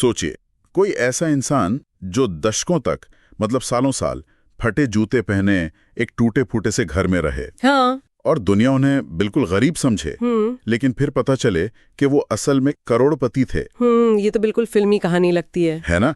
सोचिए, कोई ऐसा इंसान जो दशकों तक, मतलब सालों साल, फटे जूते पहने एक टूटे फूटे से घर में रहे। हाँ। और दुनिया उन्हें बिल्कुल गरीब समझे, लेकिन फिर पता चले कि वो असल में करोड़पति थे। ये तो बिल्कुल फिल्मी कहानी लगती है ना?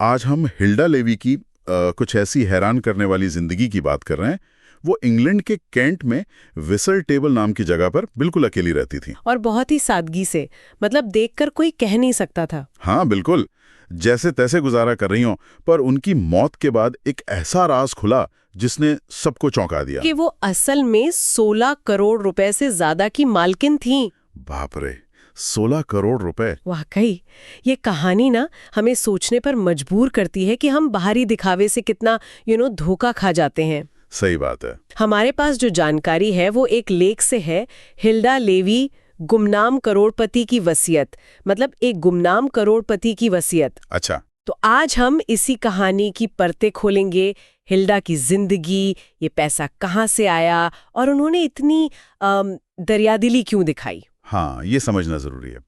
आज हम हिल्डा लेवी की कुछ ऐसी हैरान करने वाली जिंदगी की बात कर रहे हैं। वो इंग्लैंड के कैंट में विसल टेबल नाम की जगह पर बिल्कुल अकेली रहती थी, और बहुत ही सादगी से, मतलब देखकर कोई कह नहीं सकता था। हाँ बिल्कुल, जैसे तैसे गुजारा कर रही हो। पर उनकी मौत के बाद एक ऐसा राज खुला जिसने सबको चौंका दिया कि वो असल में 16 करोड़ रुपए से ज्यादा की मालकिन थीं। बाप रे, 16 करोड़ रुपए! वाकई ये कहानी ना हमें सोचने पर मजबूर करती है कि हम बाहरी दिखावे से कितना धोखा खा जाते हैं। सही बात है। हमारे पास जो जानकारी है वो एक लेख से है, हिल्डा लेवी गुमनाम करोड़पति की वसीयत, मतलब एक गुमनाम करोड़पति की वसीयत। अच्छा, तो आज हम इसी कहानी की परतें खोलेंगे, हिल्डा की जिंदगी, ये पैसा कहाँ से आया और उन्होंने इतनी दरियादिली क्यों दिखाई। हाँ, ये समझना जरूरी है।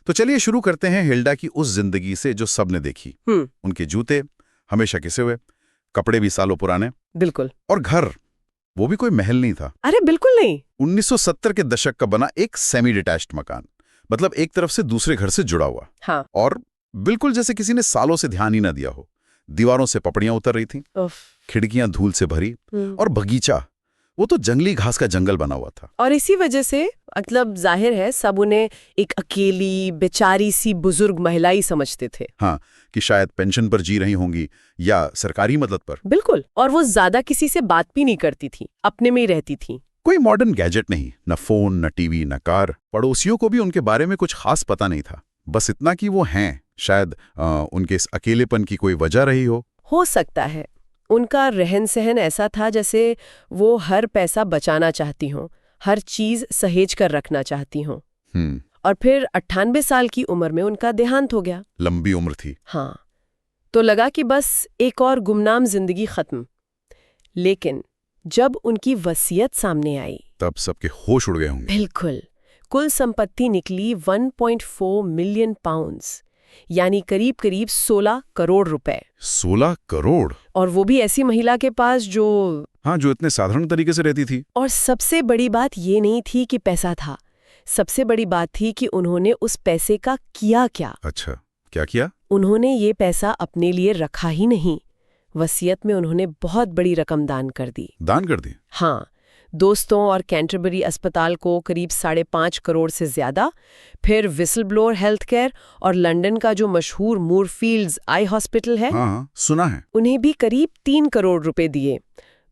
तो चलिए शुरू करते हैं हिल्डा की उस जिंदगी से जो सबने देखी। उनके जूते हमेशा घिसे हुए, कपड़े भी सालों पुराने, बिल्कुल, और घर, वो भी कोई महल नहीं था। अरे बिल्कुल नहीं। 1970 के दशक का बना एक सेमी डिटैच्ड मकान, मतलब एक तरफ से दूसरे घर से जुड़ा हुआ। हाँ। और बिल्कुल जैसे किसी ने सालों से ध्यान ही ना दिया हो। दीवारों से पपड़ियां उतर रही थीं, खिड़कियां धूल से भरी, और बगीचा, वो तो जंगली घास का जंगल बना हुआ था। और इसी वजह से मतलब जाहिर है सब उन्हें एक अकेली बेचारी सी बुजुर्ग महिला ही समझते थे। हाँ, कि शायद पेंशन पर जी रही होंगी या सरकारी मदद पर। बिल्कुल, और वो ज्यादा किसी से बात भी नहीं करती थी, अपने में ही रहती थी। कोई मॉडर्न गैजेट नहीं, न फोन, न टीवी, न कार। पड़ोसियों को भी उनके बारे में कुछ खास पता नहीं था, बस इतना कि वो हैं। शायद उनके इस अकेलेपन की कोई वजह रही हो सकता है। उनका रहन सहन ऐसा था जैसे वो हर पैसा बचाना चाहती हों, हर चीज सहेज कर रखना चाहती हों। और फिर 98 साल की उम्र में उनका देहांत हो गया। लंबी उम्र थी। हाँ, तो लगा कि बस एक और गुमनाम जिंदगी खत्म। लेकिन जब उनकी वसीयत सामने आई तब सबके होश उड़ गए होंगे। बिल्कुल, कुल संपत्ति निकली 1.4 मिलियन पाउंड्स, यानी करीब करीब 16 करोड़ रुपए। 16 करोड़! और वो भी ऐसी महिला के पास जो इतने साधारण तरीके से रहती थी। और सबसे बड़ी बात ये नहीं थी कि पैसा था, सबसे बड़ी बात थी कि उन्होंने उस पैसे का किया क्या। अच्छा, क्या किया? उन्होंने ये पैसा अपने लिए रखा ही नहीं, वसीयत में उन्होंने बहुत बड़ी रकम दान कर दी। दान कर दी? हाँ, दोस्तों और कैंटरबरी अस्पताल को करीब 5.5 करोड़ से ज्यादा, फिर विसल ब्लोअर हेल्थ केयर और लंदन का जो मशहूर मूरफील्ड्स आई हॉस्पिटल है, हाँ, सुना है, उन्हें भी करीब 3 करोड़ रुपए दिए।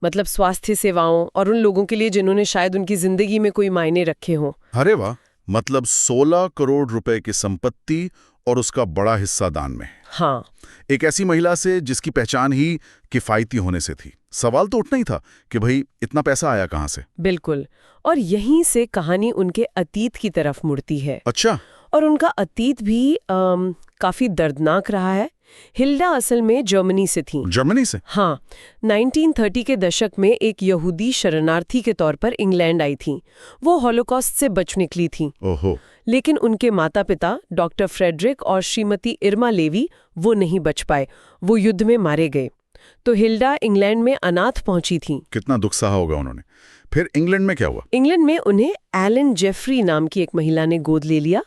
मतलब स्वास्थ्य सेवाओं और उन लोगों के लिए जिन्होंने शायद उनकी जिंदगी में कोई मायने रखे हों। अरे वाह, मतलब 16 करोड़ रुपए की संपत्ति और उसका बड़ा हिस्सा दान में। हाँ, एक ऐसी महिला से जिसकी पहचान ही किफायती होने से थी। सवाल तो उठना ही था कि भाई इतना पैसा आया कहाँ से। बिल्कुल, और यहीं से कहानी उनके अतीत की तरफ मुड़ती है। अच्छा, और उनका अतीत भी काफी दर्दनाक रहा है। हिल्डा असल में जर्मनी से थीं। जर्मनी से? हाँ, 1930 के दशक में एक यहूदी शरणार्थी के तौर पर इंग्लैंड आई थीं। वो हॉलोकॉस्ट से बच निकली थीं। ओहो। लेकिन उनके माता पिता डॉक्टर फ्रेडरिक और श्रीमती इरमा लेवी वो नहीं बच पाए, वो युद्ध में मारे गए। तो हिल्डा इंग्लैंड में अनाथ पहुंची थीं। कितना दुख सहा होगा उन्होंने। फिर इंग्लैंड में क्या हुआ? इंग्लैंड में उन्हें एलन जेफरी नाम की एक महिला ने गोद ले लिया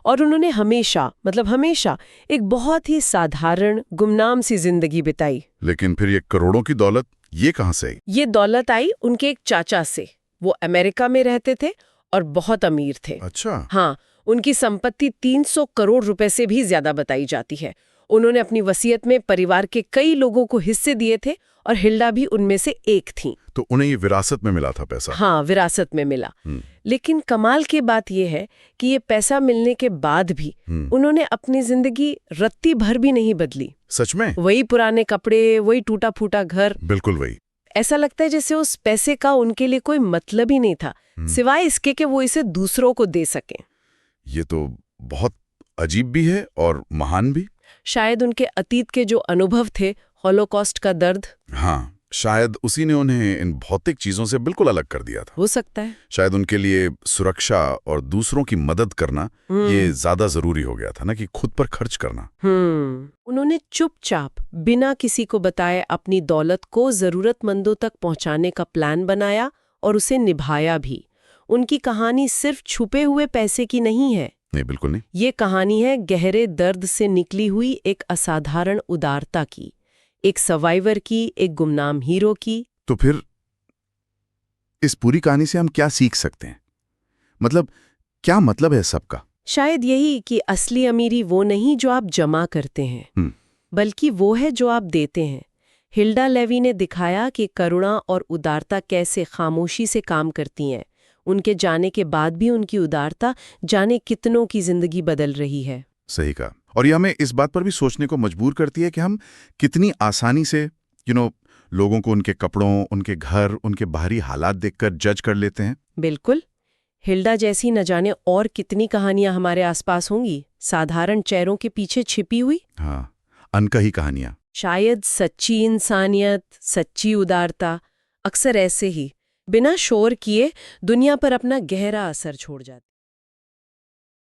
और उन्होंने हमेशा एक बहुत ही साधारण गुमनाम सी जिंदगी बिताई। लेकिन फिर ये करोड़ों की दौलत, ये कहां से आई? ये दौलत आई उनके एक चाचा से। वो अमेरिका में रहते थे और बहुत अमीर थे। अच्छा। हाँ, उनकी संपत्ति 300 करोड़ रुपए से भी ज्यादा बताई जाती है। उन्होंने अपनी वसीयत में परिवार के कई लोगों को हिस्से दिए थे और हिल्डा भी उनमें से एक थी। तो उन्हें ये विरासत में मिला था पैसा? हाँ, विरासत में मिला। लेकिन कमाल की बात यह है कि ये पैसा मिलने के बाद भी उन्होंने अपनी जिंदगी रत्ती भर भी नहीं बदली। सच में? वही पुराने कपड़े, वही टूटा फूटा घर। बिल्कुल वही। ऐसा लगता है जैसे उस पैसे का उनके लिए कोई मतलब ही नहीं था, सिवाय इसके कि वो इसे दूसरों को दे सकें। ये तो बहुत अजीब भी है और महान भी। शायद उनके अतीत के जो अनुभव थे, हॉलोकॉस्ट का दर्द। हाँ, शायद उसी ने उन्हें इन भौतिक चीजों से बिल्कुल अलग कर दिया था। हो सकता है। शायद उनके लिए सुरक्षा और दूसरों की मदद करना ये ज्यादा जरूरी हो गया था ना, कि खुद पर खर्च करना। उन्होंने चुपचाप बिना किसी को बताए अपनी दौलत को जरूरतमंदों तक पहुंचाने का प्लान बनाया और उसे निभाया भी। उनकी कहानी सिर्फ छुपे हुए पैसे की नहीं है। नहीं, बिल्कुल नहीं। ये कहानी है गहरे दर्द से निकली हुई एक असाधारण उदारता की, एक सर्वाइवर की, एक गुमनाम हीरो की। तो फिर इस पूरी कहानी से हम क्या सीख सकते हैं? मतलब क्या मतलब है सबका? शायद यही कि असली अमीरी वो नहीं जो आप जमा करते हैं, बल्कि वो है जो आप देते हैं। हिल्डा लेवी ने दिखाया कि करुणा और उदारता कैसे खामोशी से काम करती हैं। उनके जाने के बाद भी उनकी उदारता जाने कितनों की जिंदगी बदल रही है। सही कहा। और ये हमें इस बात पर भी सोचने को मजबूर करती है कि हम कितनी आसानी से लोगों को उनके कपड़ों, उनके घर, उनके बाहरी हालात देखकर जज कर लेते हैं। बिल्कुल। हिल्डा जैसी न जाने और कितनी कहानियां हमारे आसपास होंगी, साधारण चेहरों के पीछे छिपी हुई। हाँ, अनकही कहानियां। शायद सच्ची इंसानियत, सच्ची उदारता अक्सर ऐसे ही बिना शोर किए दुनिया पर अपना गहरा असर छोड़ जाती।